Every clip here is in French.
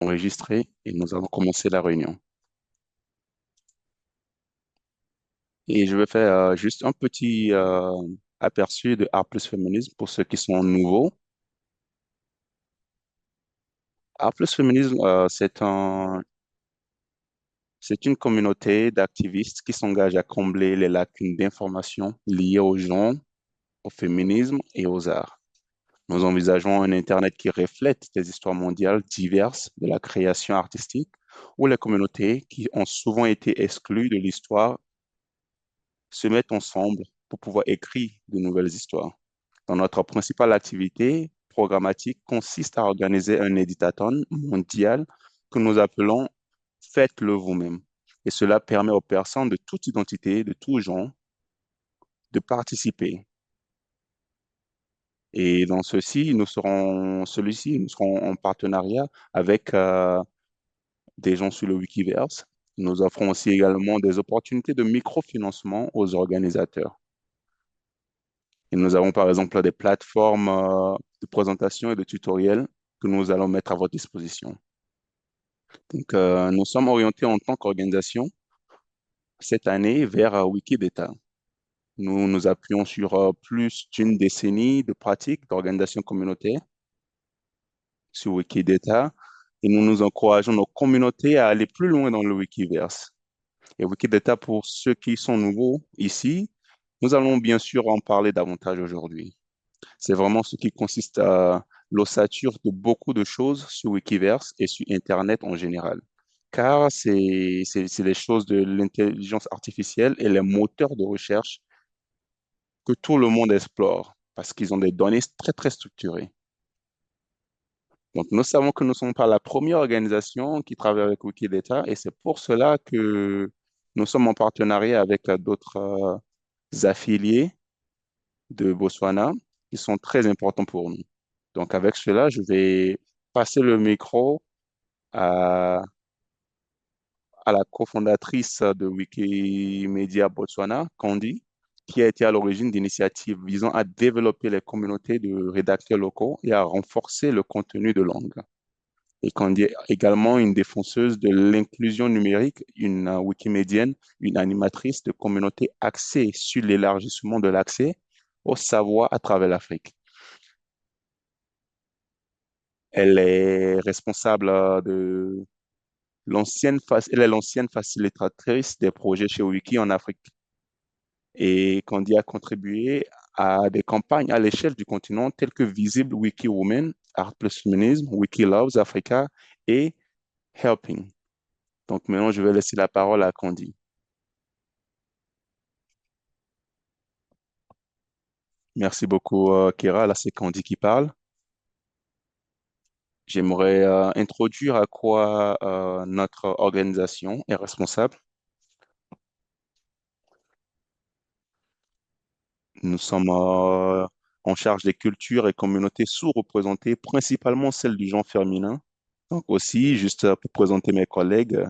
Enregistré et nous allons commencer la réunion. Et je vais faire juste un petit aperçu de Art plus Féminisme pour ceux qui sont nouveaux. Art plus Féminisme, c'est une communauté d'activistes qui s'engagent à combler les lacunes d'information liées aux genre, au féminisme et aux arts. Nous envisageons un Internet qui reflète des histoires mondiales diverses de la création artistique, où les communautés qui ont souvent été exclues de l'histoire se mettent ensemble pour pouvoir écrire de nouvelles histoires. Dans notre principale activité programmatique consiste à organiser un éditathon mondial que nous appelons Faites-le vous-même. Et cela permet aux personnes de toute identité, de tout genre, de participer. Et dans celui-ci, nous serons en partenariat avec des gens sur le Wikiverse. Nous offrons aussi également des opportunités de microfinancement aux organisateurs. Et nous avons par exemple des plateformes de présentation et de tutoriels que nous allons mettre à votre disposition. Donc, nous sommes orientés en tant qu'organisation cette année vers Wikidata. Nous nous appuyons sur plus d'une décennie de pratiques d'organisation communautaire sur Wikidata et nous nous encourageons nos communautés à aller plus loin dans le Wikiverse. Et Wikidata, pour ceux qui sont nouveaux ici, nous allons bien sûr en parler davantage aujourd'hui. C'est vraiment ce qui consiste à l'ossature de beaucoup de choses sur Wikiverse et sur Internet en général. Car c'est les choses de l'intelligence artificielle et les moteurs de recherche que tout le monde explore parce qu'ils ont des données très, très structurées. Donc, nous savons que nous ne sommes pas la première organisation qui travaille avec Wikidata et c'est pour cela que nous sommes en partenariat avec d'autres affiliés de Botswana qui sont très importants pour nous. Donc, avec cela, je vais passer le micro à, à la cofondatrice de Wikimedia Botswana, Candy, qui a été à l'origine d'initiatives visant à développer les communautés de rédacteurs locaux et à renforcer le contenu de langue. Et Candy est également une défenseuse de l'inclusion numérique, une wikimédienne, une animatrice de communautés axée sur l'élargissement de l'accès au savoir à travers l'Afrique. Elle est responsable elle est l'ancienne facilitatrice des projets chez Wiki en Afrique et Candy a contribué à des campagnes à l'échelle du continent telles que Visible Wiki Women, Art plus Féminisme, Wiki Loves Africa et Helping. Donc maintenant, je vais laisser la parole à Candy. Merci beaucoup, Kira. Là, c'est Candy qui parle. J'aimerais introduire à quoi notre organisation est responsable. Nous sommes en charge des cultures et communautés sous-représentées, principalement celles du genre féminin. Donc aussi, juste pour présenter mes collègues,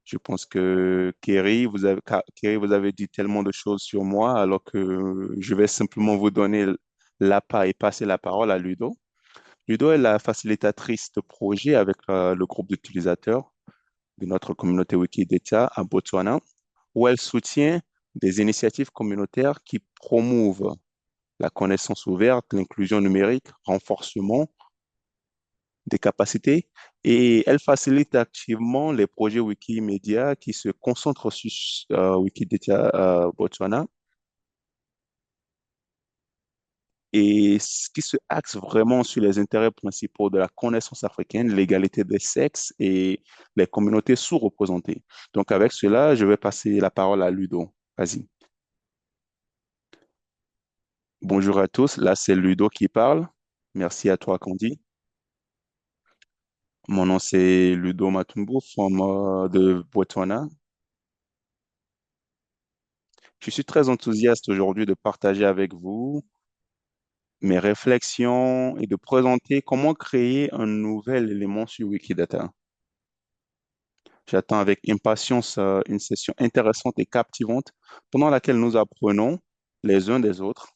je pense que Kerry, vous avez dit tellement de choses sur moi, alors que je vais simplement vous donner l'appât et passer la parole à Ludo. Ludo est la facilitatrice de projet avec le groupe d'utilisateurs de notre communauté Wikidata à Botswana, où elle soutient des initiatives communautaires qui promouvent la connaissance ouverte, l'inclusion numérique, renforcement des capacités et elle facilite activement les projets Wikimedia qui se concentrent sur Wikidata Botswana et qui se axe vraiment sur les intérêts principaux de la connaissance africaine, l'égalité des sexes et les communautés sous-représentées. Donc avec cela, je vais passer la parole à Ludo. Vas-y. Bonjour à tous, là c'est Ludo qui parle. Merci à toi, Candy. Mon nom, c'est Ludo Matumbo, de Botswana. Je suis très enthousiaste aujourd'hui de partager avec vous mes réflexions et de présenter comment créer un nouvel élément sur Wikidata. J'attends avec impatience une session intéressante et captivante pendant laquelle nous apprenons les uns des autres.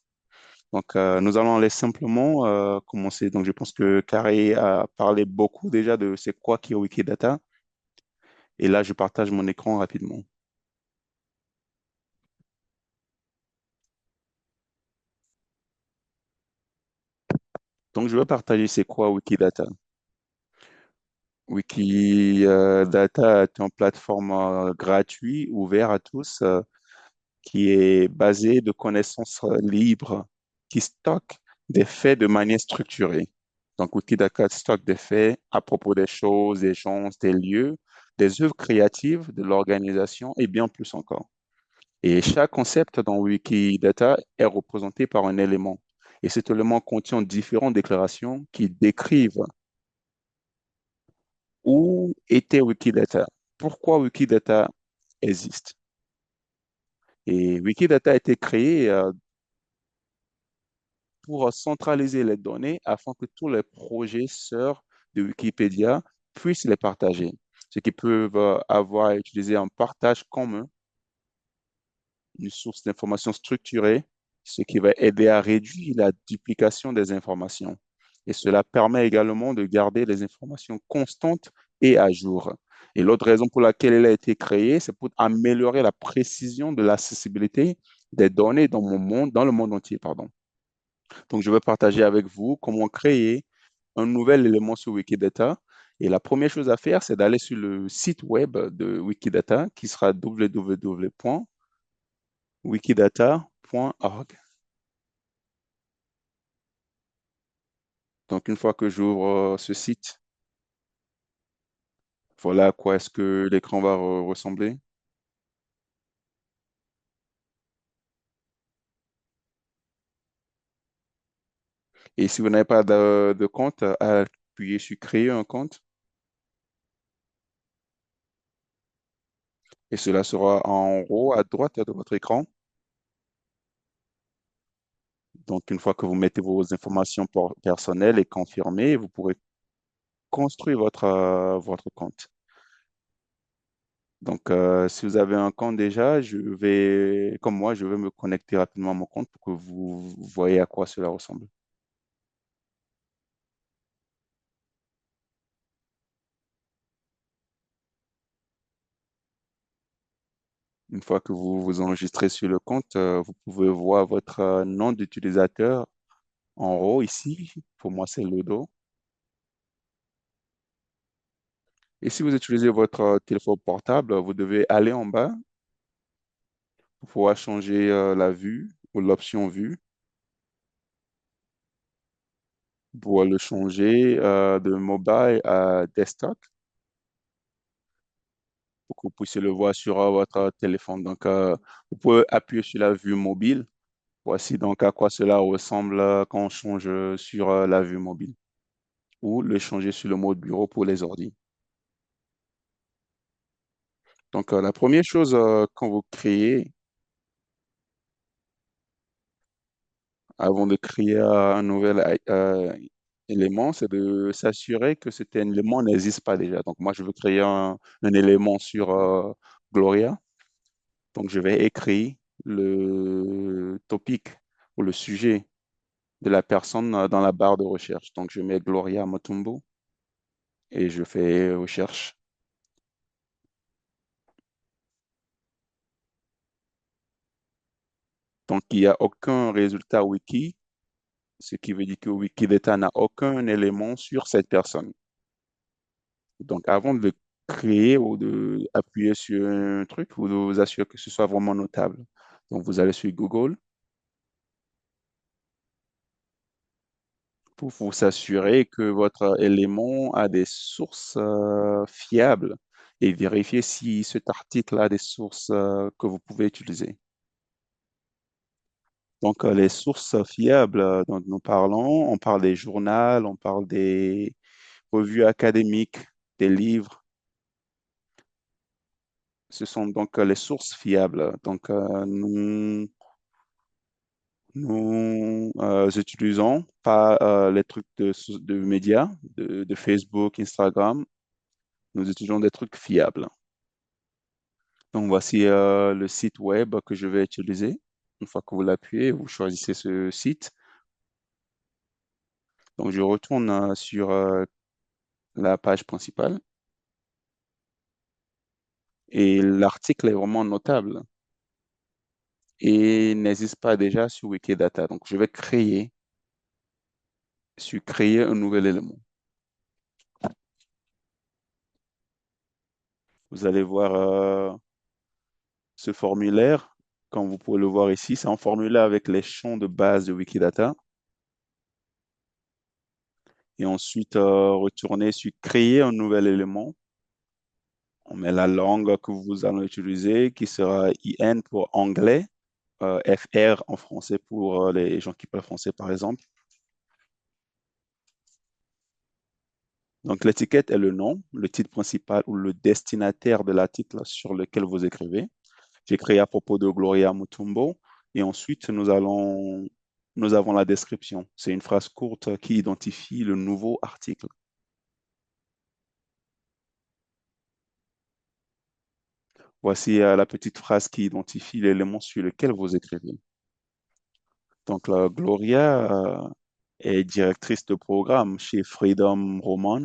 Nous allons aller simplement commencer. Donc, je pense que Carré a parlé beaucoup déjà de c'est quoi qui est Wikidata. Et là, je partage mon écran rapidement. Donc, je vais partager c'est quoi Wikidata. Wikidata est une plateforme gratuite, ouverte à tous, qui est basée de connaissances libres, qui stocke des faits de manière structurée. Donc, Wikidata stocke des faits à propos des choses, des gens, des lieux, des œuvres créatives, de l'organisation et bien plus encore. Et chaque concept dans Wikidata est représenté par un élément. Et cet élément contient différentes déclarations qui décrivent où était Wikidata, pourquoi Wikidata existe. Et Wikidata a été créé pour centraliser les données afin que tous les projets sœurs de Wikipédia puissent les partager. Ce qui peuvent avoir utilisé un partage commun, une source d'information structurée, ce qui va aider à réduire la duplication des informations. Et cela permet également de garder les informations constantes et à jour. Et l'autre raison pour laquelle elle a été créée, c'est pour améliorer la précision de l'accessibilité des données dans mon monde, dans le monde entier, pardon. Donc, je vais partager avec vous comment créer un nouvel élément sur Wikidata. Et la première chose à faire, c'est d'aller sur le site web de Wikidata qui sera www.wikidata.org. Donc, une fois que j'ouvre ce site, voilà à quoi est-ce que l'écran va ressembler. Et si vous n'avez pas de compte, appuyez sur créer un compte et cela sera en haut à droite de votre écran. Donc, une fois que vous mettez vos informations personnelles et confirmées, vous pourrez construire votre compte. Donc, si vous avez un compte déjà, comme moi, je vais me connecter rapidement à mon compte pour que vous voyez à quoi cela ressemble. Une fois que vous vous enregistrez sur le compte, vous pouvez voir votre nom d'utilisateur en haut ici. Pour moi, c'est Ludo. Et si vous utilisez votre téléphone portable, vous devez aller en bas pour pouvoir changer la vue ou l'option vue pour le changer de mobile à desktop pour que vous puissiez le voir sur votre téléphone. Donc, vous pouvez appuyer sur la vue mobile. Voici donc à quoi cela ressemble quand on change sur la vue mobile ou le changer sur le mode bureau pour les ordi. Donc, la première chose quand vous créez, avant de créer un nouvel élément, c'est de s'assurer que cet élément n'existe pas déjà. Donc, moi, je veux créer un élément sur Gloria. Donc, je vais écrire le topic ou le sujet de la personne dans la barre de recherche. Donc, je mets Gloria Motumbo et je fais recherche. Donc, il n'y a aucun résultat wiki, ce qui veut dire que Wikidata n'a aucun élément sur cette personne. Donc, avant de créer ou de appuyer sur un truc, vous devez vous assurer que ce soit vraiment notable. Donc, vous allez sur Google pour vous assurer que votre élément a des sources fiables et vérifier si cet article a des sources que vous pouvez utiliser. Donc, les sources fiables dont nous parlons, on parle des journaux, on parle des revues académiques, des livres. Ce sont donc les sources fiables. Donc, nous utilisons pas les trucs de médias, de Facebook, Instagram. Nous utilisons des trucs fiables. Donc, voici le site web que je vais utiliser. Une fois que vous l'appuyez, vous choisissez ce site. Donc, je retourne sur la page principale et l'article est vraiment notable et n'existe pas déjà sur Wikidata. Donc, je vais créer un nouvel élément. Vous allez voir ce formulaire, comme vous pouvez le voir ici, c'est un formulaire avec les champs de base de Wikidata. Et ensuite, retourner sur créer un nouvel élément. On met la langue que vous allez utiliser, qui sera IN pour anglais, FR en français pour les gens qui parlent français, par exemple. Donc, l'étiquette est le nom, le titre principal ou le destinataire de l'article sur lequel vous écrivez. J'ai créé à propos de Gloria Mutombo. Et ensuite, nous avons la description. C'est une phrase courte qui identifie le nouveau article. Voici la petite phrase qui identifie l'élément sur lequel vous écrivez. Donc, la Gloria est directrice de programme chez Freedom Roman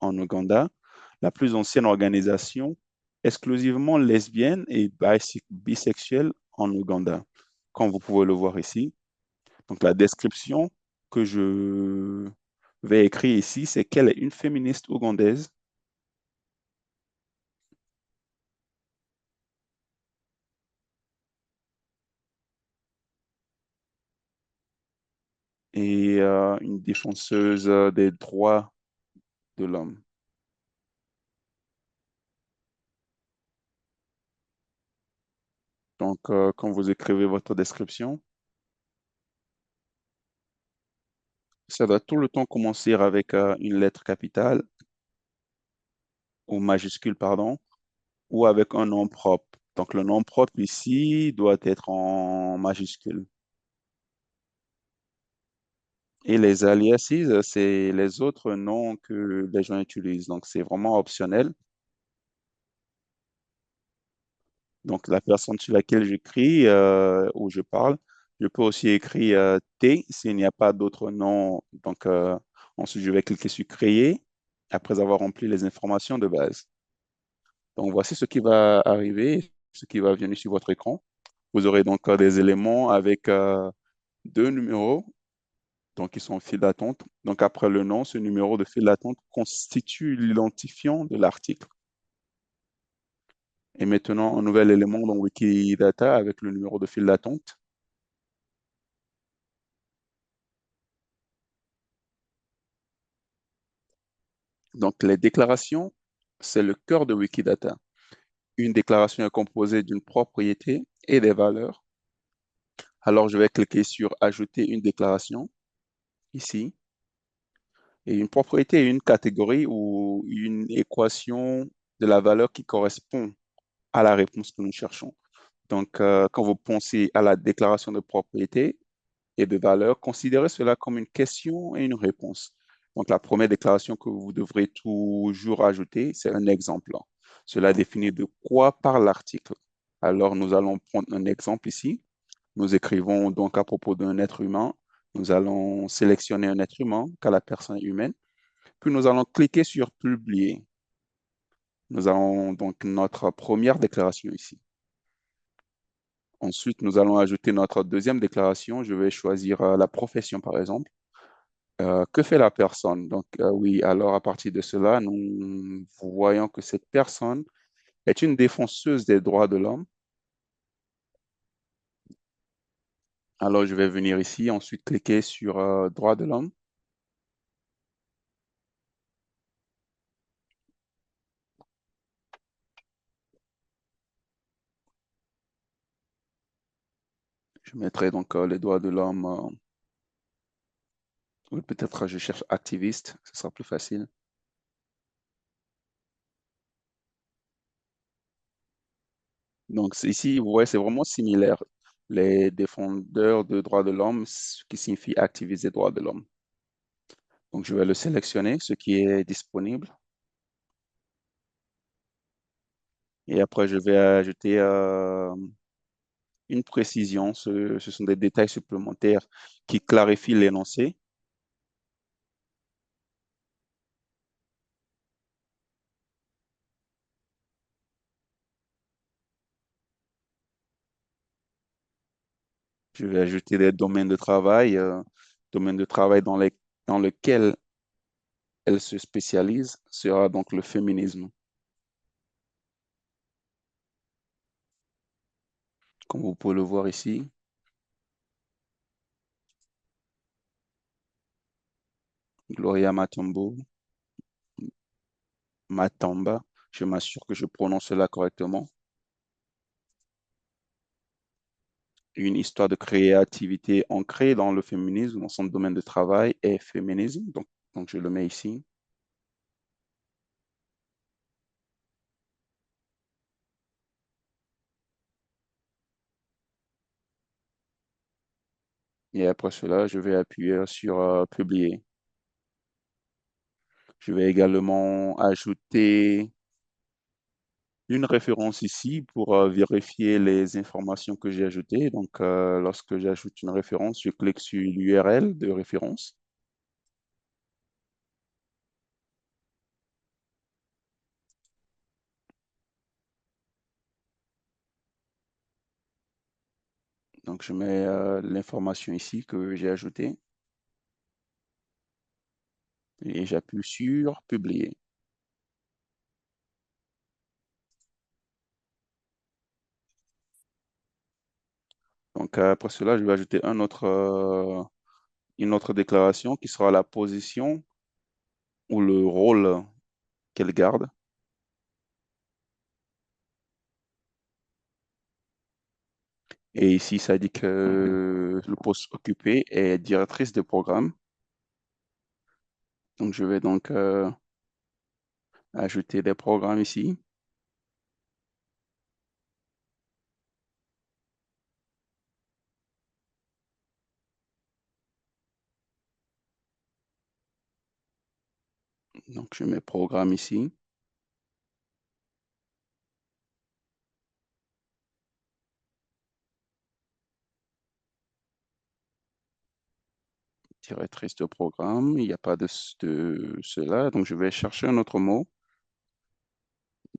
en Ouganda, la plus ancienne organisation exclusivement lesbienne et bisexuelle en Ouganda, comme vous pouvez le voir ici. Donc, la description que je vais écrire ici, c'est qu'elle est une féministe ougandaise et une défenseuse des droits de l'homme. Donc, quand vous écrivez votre description, ça doit tout le temps commencer avec une lettre capitale ou majuscule, pardon, ou avec un nom propre. Donc, le nom propre ici doit être en majuscule. Et les aliases, c'est les autres noms que les gens utilisent. Donc, c'est vraiment optionnel. Donc, la personne sur laquelle j'écris ou je parle, je peux aussi écrire T s'il n'y a pas d'autre nom. Donc, ensuite, je vais cliquer sur Créer après avoir rempli les informations de base. Donc, voici ce qui va arriver, ce qui va venir sur votre écran. Vous aurez donc des éléments avec deux numéros, donc qui sont en file d'attente. Donc, après le nom, ce numéro de file d'attente constitue l'identifiant de l'article. Et maintenant, un nouvel élément dans Wikidata avec le numéro de file d'attente. Donc, les déclarations, c'est le cœur de Wikidata. Une déclaration est composée d'une propriété et des valeurs. Alors, je vais cliquer sur Ajouter une déclaration ici. Et une propriété est une catégorie ou une équation de la valeur qui correspond à la réponse que nous cherchons. Donc, quand vous pensez à la déclaration de propriété et de valeur, considérez cela comme une question et une réponse. Donc, la première déclaration que vous devrez toujours ajouter, c'est un exemple. Cela définit de quoi parle l'article. Alors, nous allons prendre un exemple ici. Nous écrivons donc à propos d'un être humain. Nous allons sélectionner un être humain, car la personne est humaine. Puis nous allons cliquer sur Publier. Nous avons donc notre première déclaration ici. Ensuite, nous allons ajouter notre deuxième déclaration. Je vais choisir la profession, par exemple. Que fait la personne? Donc, oui, alors à partir de cela, nous voyons que cette personne est une défenseuse des droits de l'homme. Alors, je vais venir ici, ensuite cliquer sur droits de l'homme. Je mettrai donc les droits de l'homme. Ou peut-être je cherche activiste, ce sera plus facile. Donc, ici, vous voyez, c'est vraiment similaire. Les défendeurs de droits de l'homme, ce qui signifie activiser les droits de l'homme. Donc, je vais le sélectionner, ce qui est disponible. Et après, je vais ajouter une précision. Ce sont des détails supplémentaires qui clarifient l'énoncé. Je vais ajouter des domaines de travail dans lesquels elle se spécialise sera donc le féminisme. Comme vous pouvez le voir ici, Gloria Matamba, je m'assure que je prononce cela correctement. Une histoire de créativité ancrée dans le féminisme, dans son domaine de travail est féminisme. Donc je le mets ici. Et après cela, je vais appuyer sur publier. Je vais également ajouter une référence ici pour vérifier les informations que j'ai ajoutées. Donc, lorsque j'ajoute une référence, je clique sur l'URL de référence. Donc, je mets l'information ici que j'ai ajoutée et j'appuie sur publier. Donc, après cela, je vais ajouter une autre déclaration qui sera la position ou le rôle qu'elle garde. Et ici, ça dit que le poste occupé est directrice de programme. Donc, je vais donc ajouter des programmes ici. Donc, je mets programme ici, directrice de programme. Il n'y a pas de cela. Donc, je vais chercher un autre mot,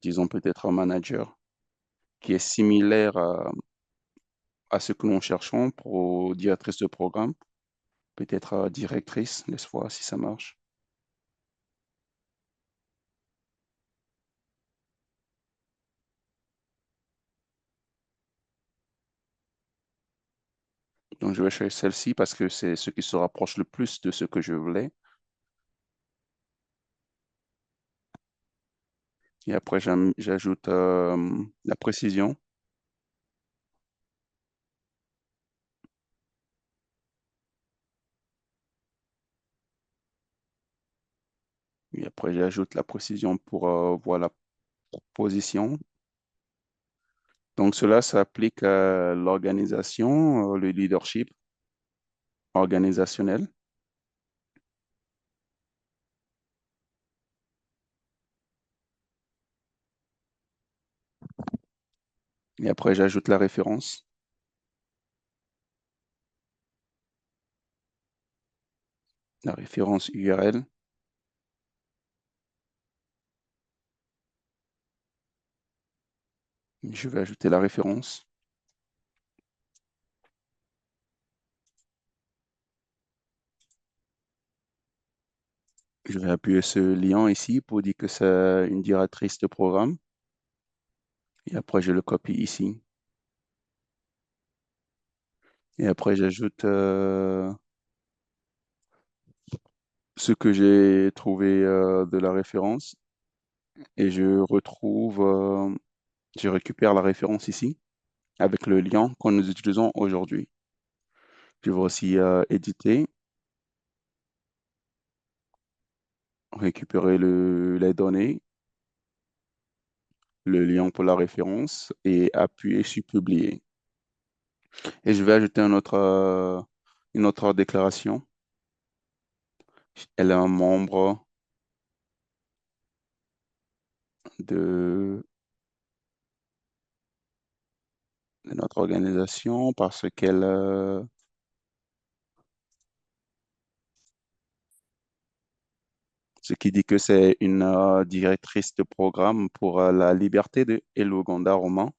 disons peut-être un manager, qui est similaire à ce que nous cherchons pour directrice de programme. Peut-être directrice, laisse voir si ça marche. Donc, je vais chercher celle-ci parce que c'est ce qui se rapproche le plus de ce que je voulais. Et après, j'ajoute la précision. Et après, j'ajoute la précision pour voir la position. Donc, cela s'applique à l'organisation, le leadership organisationnel. Et après, j'ajoute la référence, la référence URL. Je vais ajouter la référence. Je vais appuyer ce lien ici pour dire que c'est une directrice de programme. Et après, je le copie ici. Et après, j'ajoute ce que j'ai trouvé de la référence. Et je récupère la référence ici avec le lien que nous utilisons aujourd'hui. Je vais aussi éditer, récupérer les données, le lien pour la référence et appuyer sur publier. Et je vais ajouter une autre déclaration. Elle est un membre de, de notre organisation parce ce qui dit que c'est une directrice de programme pour la liberté et l'Ouganda roman.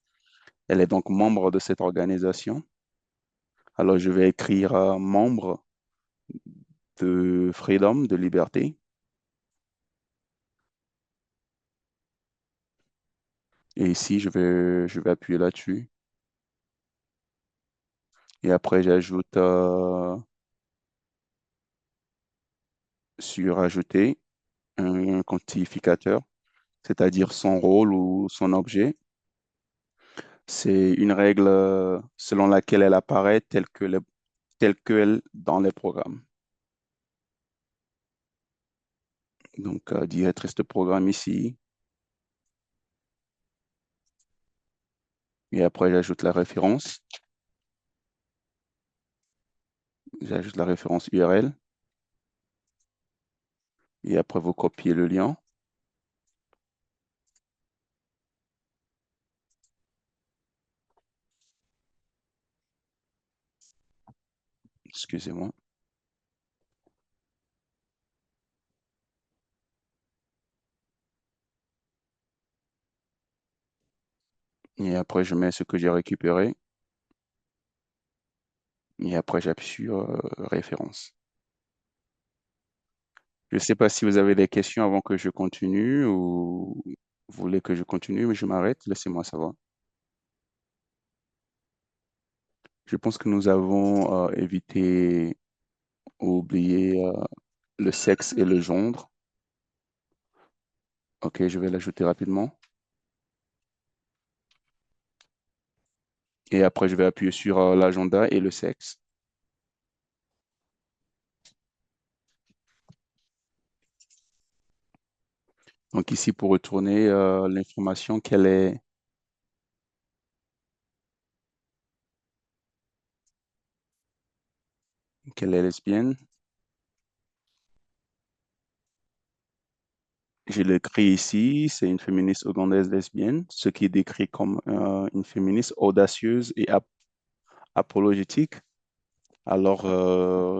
Elle est donc membre de cette organisation. Alors, je vais écrire membre de Freedom, de liberté. Et ici, je vais appuyer là-dessus. Et après, j'ajoute sur ajouter un quantificateur, c'est-à-dire son rôle ou son objet. C'est une règle selon laquelle elle apparaît telle qu'elle dans les programmes. Donc, directrice de programme ici. Et après, j'ajoute la référence. J'ajoute la référence URL. Et après, vous copiez le lien. Excusez-moi. Et après, je mets ce que j'ai récupéré. Et après, j'appuie sur référence. Je ne sais pas si vous avez des questions avant que je continue ou vous voulez que je continue, mais je m'arrête. Laissez-moi savoir. Je pense que nous avons évité ou oublié le sexe et le genre. Ok, je vais l'ajouter rapidement. Et après, je vais appuyer sur l'agenda et le sexe. Donc ici, pour retourner l'information qu'elle est lesbienne. Je l'écris ici, c'est une féministe ougandaise lesbienne, ce qui est décrit comme une féministe audacieuse et apologétique. Alors,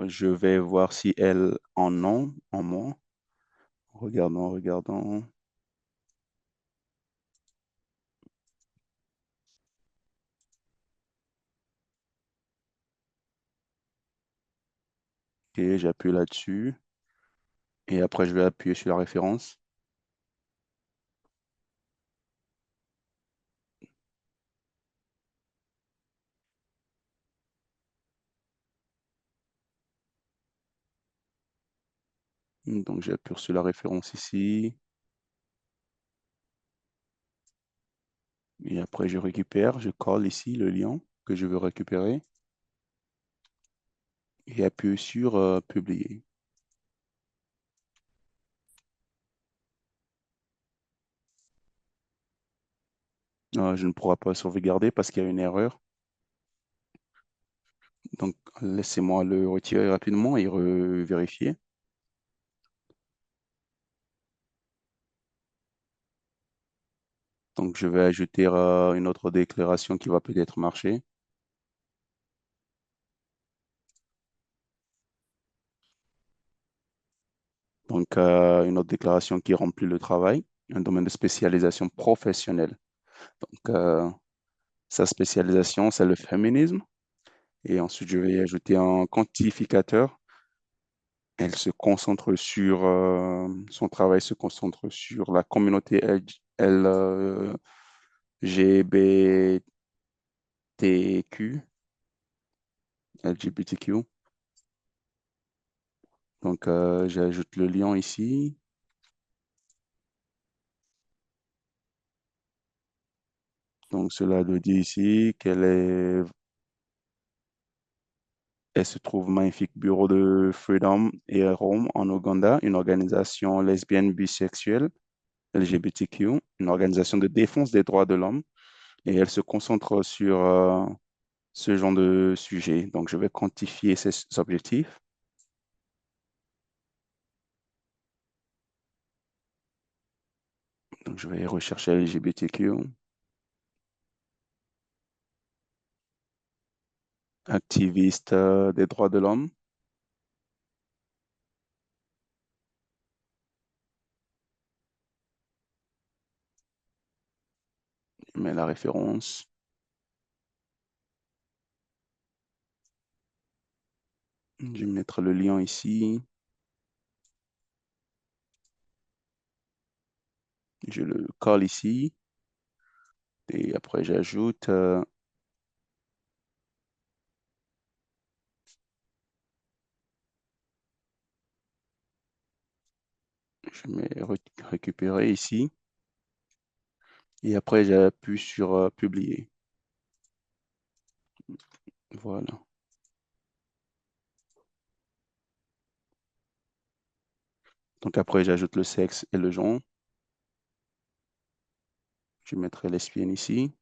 je vais voir si elle en a en moi. Regardons, regardons. Ok, j'appuie là-dessus. Et après, je vais appuyer sur la référence. Donc, j'appuie sur la référence ici. Et après, je récupère, je colle ici le lien que je veux récupérer et appuie sur publier. Je ne pourrai pas sauvegarder parce qu'il y a une erreur. Donc, laissez-moi le retirer rapidement et vérifier. Donc, je vais ajouter une autre déclaration qui va peut-être marcher. Donc, une autre déclaration qui remplit le travail, un domaine de spécialisation professionnelle. Donc, sa spécialisation, c'est le féminisme. Et ensuite, je vais ajouter un quantificateur. Elle se concentre sur, son travail se concentre sur la communauté LGBTQ, LGBTQ. Donc, j'ajoute le lien ici. Donc, cela nous dit ici elle se trouve au magnifique bureau de Freedom et Rome en Ouganda, une organisation lesbienne bisexuelle LGBTQ, une organisation de défense des droits de l'homme. Et elle se concentre sur ce genre de sujet. Donc, je vais quantifier ces objectifs. Donc, je vais rechercher LGBTQ, activiste des droits de l'homme. Je mets la référence. Je vais mettre le lien ici. Je le colle ici. Et après, j'ajoute, je mets récupérer ici. Et après, j'appuie sur publier. Voilà. Donc après, j'ajoute le sexe et le genre. Je mettrai lesbienne ici.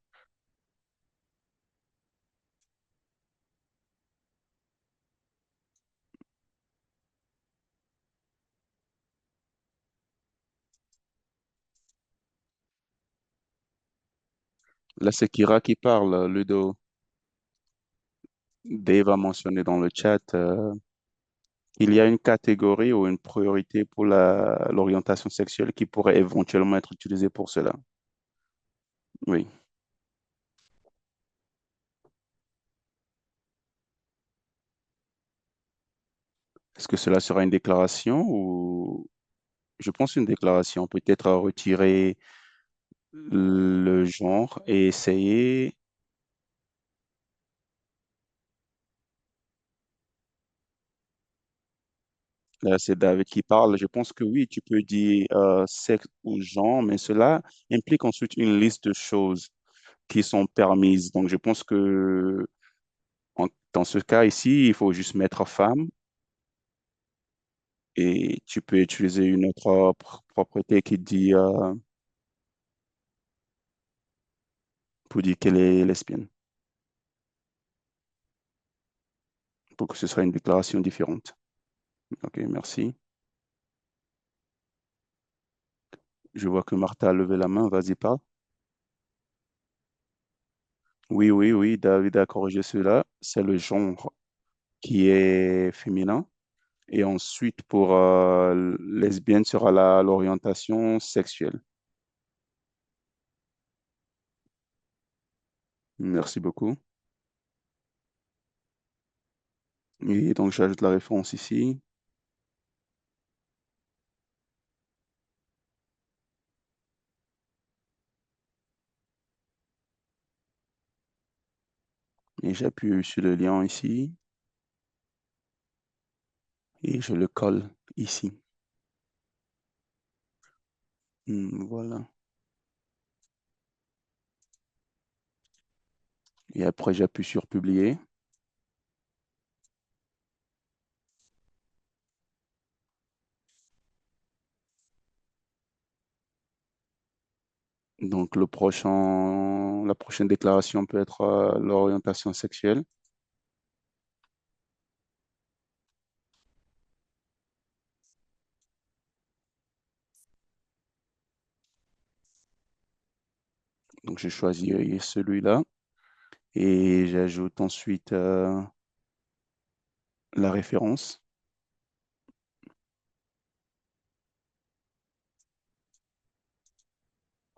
Là, c'est Kira qui parle, Ludo. Dave a mentionné dans le chat, il y a une catégorie ou une priorité pour l'orientation sexuelle qui pourrait éventuellement être utilisée pour cela. Oui. Est-ce que cela sera une déclaration ou je pense une déclaration, peut-être retirer le genre et essayer. Là, c'est David qui parle. Je pense que oui, tu peux dire sexe ou genre, mais cela implique ensuite une liste de choses qui sont permises. Donc, je pense que dans ce cas ici, il faut juste mettre femme et tu peux utiliser une autre propriété qui dit pour dire qu'elle est lesbienne, pour que ce soit une déclaration différente. Ok, merci. Je vois que Martha a levé la main. Vas-y, parle. Oui, oui, oui, David a corrigé cela. C'est le genre qui est féminin. Et ensuite, pour lesbienne, sera l'orientation sexuelle. Merci beaucoup. Et donc, j'ajoute la référence ici. Et j'appuie sur le lien ici. Et je le colle ici. Voilà. Et après, j'appuie sur publier. Donc, la prochaine déclaration peut être l'orientation sexuelle. Donc, je choisis celui-là. Et j'ajoute ensuite la référence.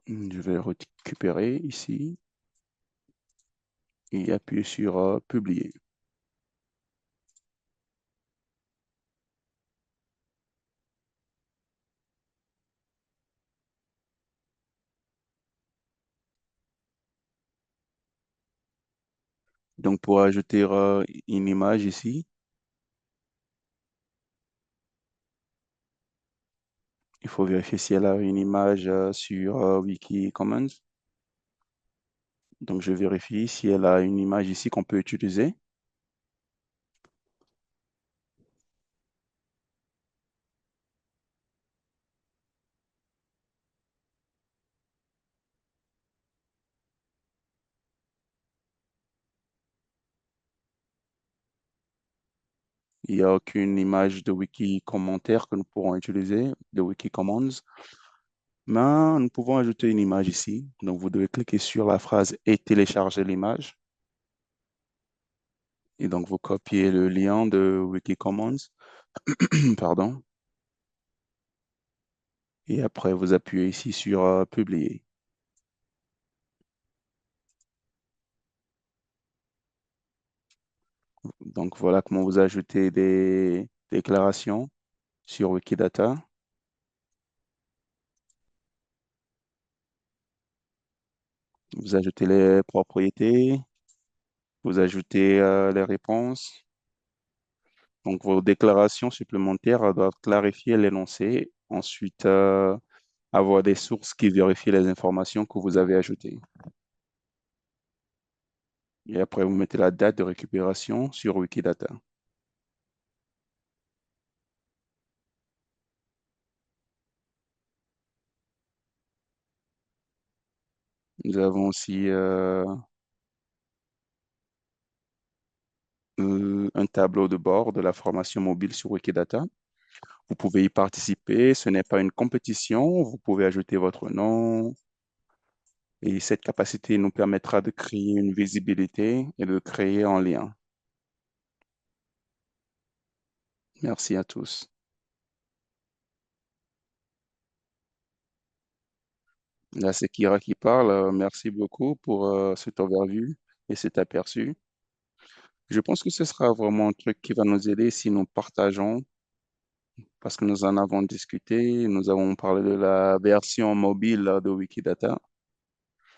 Je vais récupérer ici et appuyer sur publier. Donc, pour ajouter une image ici, il faut vérifier si elle a une image sur Wikicommons. Donc, je vérifie si elle a une image ici qu'on peut utiliser. Il n'y a aucune image de wiki commentaire que nous pourrons utiliser, de Wikicommons. Mais nous pouvons ajouter une image ici. Donc, vous devez cliquer sur la phrase et télécharger l'image. Et donc, vous copiez le lien de Wikicommons, pardon. Et après, vous appuyez ici sur publier. Donc voilà comment vous ajoutez des déclarations sur Wikidata. Vous ajoutez les propriétés, vous ajoutez les réponses. Donc vos déclarations supplémentaires doivent clarifier l'énoncé. Ensuite, avoir des sources qui vérifient les informations que vous avez ajoutées. Et après, vous mettez la date de récupération sur Wikidata. Nous avons aussi un tableau de bord de la formation mobile sur Wikidata. Vous pouvez y participer. Ce n'est pas une compétition. Vous pouvez ajouter votre nom. Et cette capacité nous permettra de créer une visibilité et de créer un lien. Merci à tous. Là, c'est Kira qui parle. Merci beaucoup pour cet overview et cet aperçu. Je pense que ce sera vraiment un truc qui va nous aider si nous partageons, parce que nous en avons discuté, nous avons parlé de la version mobile de Wikidata.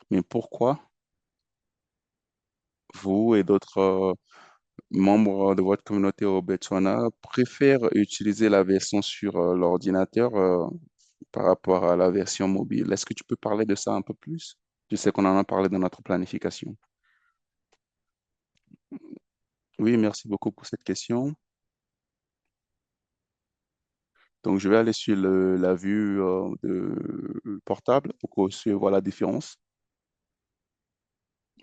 Mais pourquoi vous et d'autres membres de votre communauté au Botswana préfèrent utiliser la version sur l'ordinateur par rapport à la version mobile? Est-ce que tu peux parler de ça un peu plus? Je sais qu'on en a parlé dans notre planification. Oui, merci beaucoup pour cette question. Donc, je vais aller sur la vue de portable pour que vous voit la différence.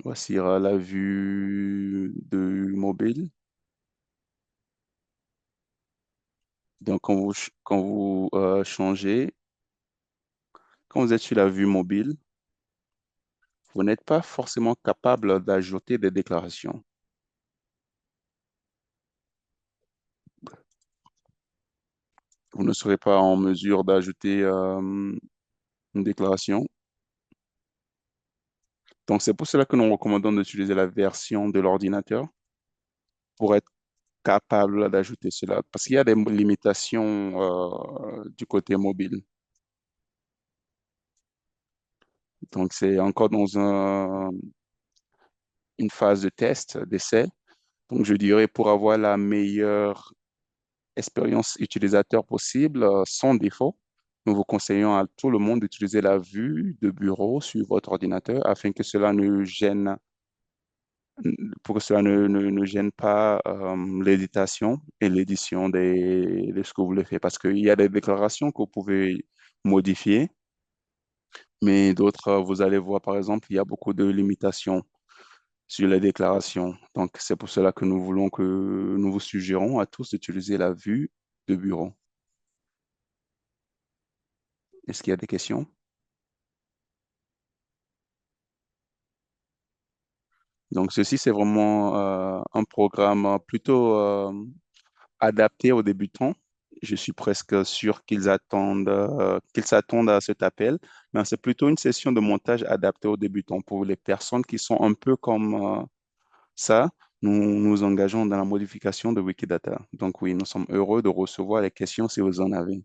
Voici la vue de mobile. Donc, quand vous changez, quand vous êtes sur la vue mobile, vous n'êtes pas forcément capable d'ajouter des déclarations. Vous ne serez pas en mesure d'ajouter une déclaration. Donc, c'est pour cela que nous recommandons d'utiliser la version de l'ordinateur pour être capable d'ajouter cela. Parce qu'il y a des limitations du côté mobile. Donc, c'est encore dans une phase de test, d'essai. Donc, je dirais pour avoir la meilleure expérience utilisateur possible, sans défaut, nous vous conseillons à tout le monde d'utiliser la vue de bureau sur votre ordinateur afin que cela ne gêne, pour que cela ne gêne pas l'éditation et l'édition de ce que vous voulez faire. Parce qu'il y a des déclarations que vous pouvez modifier, mais d'autres, vous allez voir, par exemple, il y a beaucoup de limitations sur les déclarations. Donc, c'est pour cela que nous vous suggérons à tous d'utiliser la vue de bureau. Est-ce qu'il y a des questions? Donc, ceci, c'est vraiment un programme plutôt adapté aux débutants. Je suis presque sûr qu'ils s'attendent à cet appel, mais c'est plutôt une session de montage adaptée aux débutants pour les personnes qui sont un peu comme ça. Nous nous engageons dans la modification de Wikidata. Donc oui, nous sommes heureux de recevoir les questions si vous en avez.